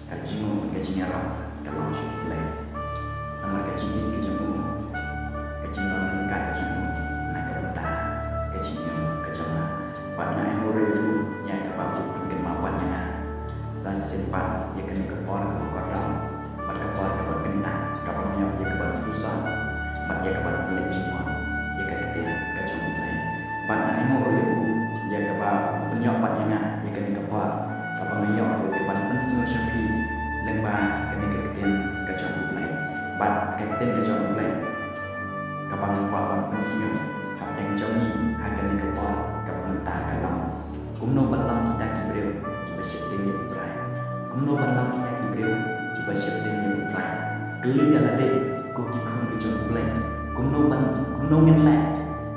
Kajingo kajinyara kalau syukur nomor kajingin kajamu kajingon tingkat kajamu nak kebuta kajinyo kajama pada emorelu yang kebaku pengen mapan yang saya sempat ia kena kepor kebakar pada kepor kebak bentang kapal yang ia kebak tusan pada ia kebak belik jimon ia keketir kajamu lain pada emorelu ia kebak penyopat yang ia kena kepor kapal yang ia kebak pensiun syampi lembah kena keketir kajamu lain bat kapten kajamu lain kapal kuat pensiun hab deng jami akan dikepor kapal mentah kalam kumno balang kita kibreu bersih tinggi utrai kumno balang kita kibreu bersih tinggi utrai geli alade ko dikon kajamu lain kumno ngenlek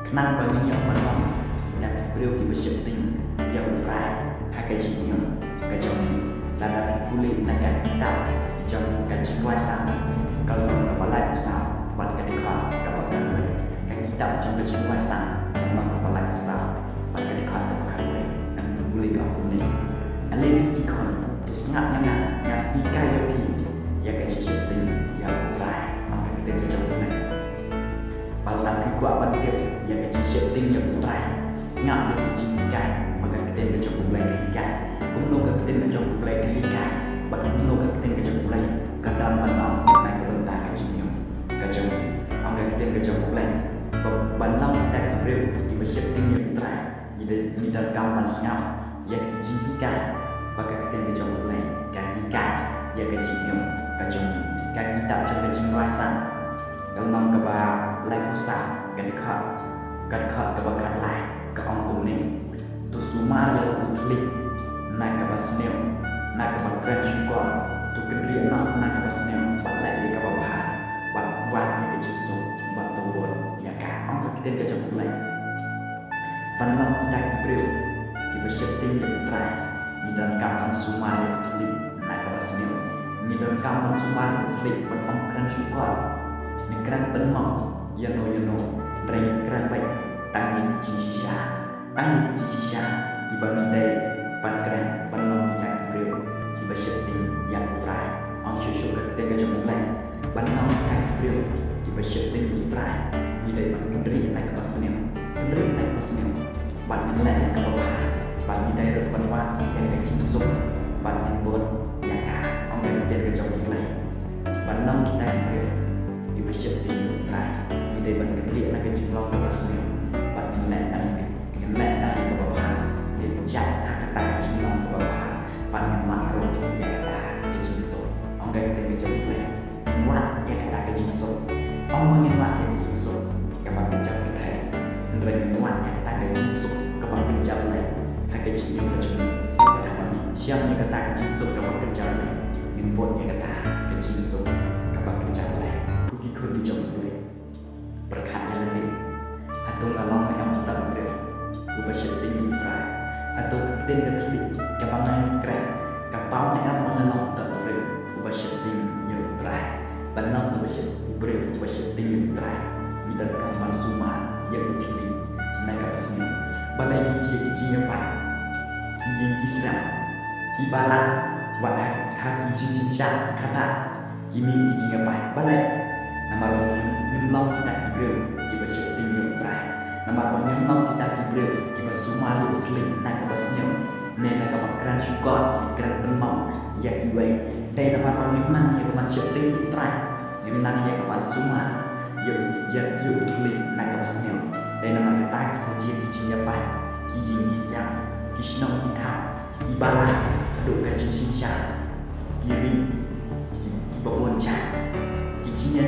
kenang bagi yang balang kita kibreu bersih tinggi ya utrai hakajinyong kajamu lada pulih nak kitab jam kaji kuasa kalau kepala pusat pada kedekatan kebakan we kan kitab jam kaji kuasa tentang kepala pusat pada kedekatan kebakan we dan boleh kau ni alih dikon tu sangat ngan ikai api ya kaji setting ya utrai maka kita kerja mulai pada tapi kuat bantiap ya kaji setting ya utrai sangat kaji ikai maka kita kerja mulai ikai kumno kita kerja mulai ikai bagi kumno kita kerja mulai kadang bandang naik ke bentang kacimnya kacimnya angka kita kerja mulai bandang kita kibreu di bersih tinggi utrai di dalam kampan sengap yang kicimikai bagi kita kerja mulai kahikai ya kacimnya kacimnya kita coba cimrasan kalau keba lai pusat kadekhat kebakan lai ke angkum ni tu sumar yang utlik naik ke basneu naik ke bakran syukur tu kendri anak nak ke pasnya balai dia ke bawah buat yang kecil buat tawon ya kan angka kita kerja mulai panlang kita kibreu di bersih tinggi utrai di dalam kampan sumar yang telik nak ke pasnya di dalam kampan sumar yang telik berangkran syukur ni keran penmang yano dari keran baik tangi kecil sisa di bawah day pan keran panlang kita kibreu di bersih tinggi yang utrai ang syusyuk kita kerja mulai bandang kita kibreu di bersih tinggi utrai di dari kendri naik ke pasnya ban ngelak yang ke bawah ban di daerah penwat yang kecil sok ban timbul yang kah ang kita kerja mulai bandang kita kibreu di bersih tinggi utrai di dari ban kendri naik kecil long ke pasnya ban ngelak yang ke bawah di jat kata kecil long ke bawah ban makro yang kata angka kita kerja mulai inwat yang kata kerja sok orang inwat yang kerja sok kapal kerja berkai dan inwat yang kata kerja sok kapal kerja mulai hak kerja yang macam ni pada kami siang yang kata kerja sok kapal kerja mulai input yang kata kerja sok kapal kerja mulai kuki kun kerja mulai berkat yang lebih atau ngalang yang kita beri ubah syaitan yang utrai atau kita terlik kapangan keren kapal yang mengalang kita beri bersyuting yang terakhir bandang bersyuting yang terakhir di dalam kampan sumar yang utili naik pasnya balai gigi yang baik yang kisah kibalan wadah haki cincin kata ini gigi yang baik balai nama nyulang kita kibreu di bersyuting yang terakhir nama nyulang kita kibreu di bersumar yang utili naik pasnya nên các bạn kran syukur kran penmau ya kiwai đây là bạn những năng yang macam tinggi trai những năng yang kapan sumar ya utli nak kapasnya đây là bạn kata saja kicinya pai kijing kisah kisnong kita kibala aduk kacing sisa kiri kibabonca kicinya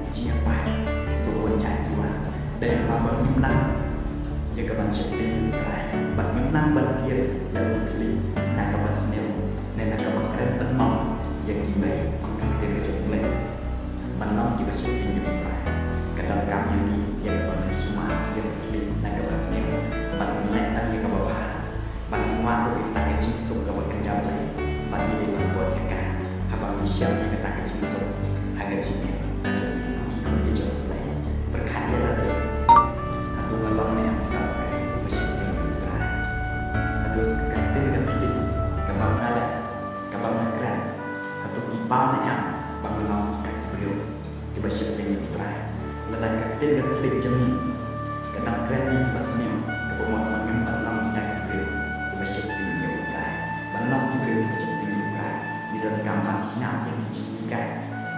kicinya pai kibabonca kiwan đây là bạn những năng yang kapan tinggi trai bạn những năng bật kia yang utli nak kapasnya nên nak kapakran penmau yang dimai kita kerja mulai menang kita syuting di putra kadang kami ni yang kebanyakan semua yang terlibat nak kebasnya bagi letak yang ke bawah bagi waktu kita kecil sok ke bekerja mulai bagi dia membuat kita abang siap yang kita kecil sok harga cipnya jadi kita kerja mulai berkat dia ada atau kalau ni yang kita bersyuting di putra atau kantin terlibat kebang alat kebang keren bao này ăn bằng lòng cách biểu thì bây giờ tình trai là lại cách tên được lịch cho mình cái đăng kren đi thì bác sĩ cái bộ mặt mình ngắm bằng lòng cách biểu thì bây giờ tình nhiều trai bằng lòng thì biểu thì bây giờ tình trai như đơn cam bằng snap yang chỉ cái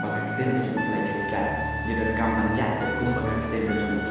và cái tên của chúng lại cái như đơn cam bằng dài tập cung và cái tên của chúng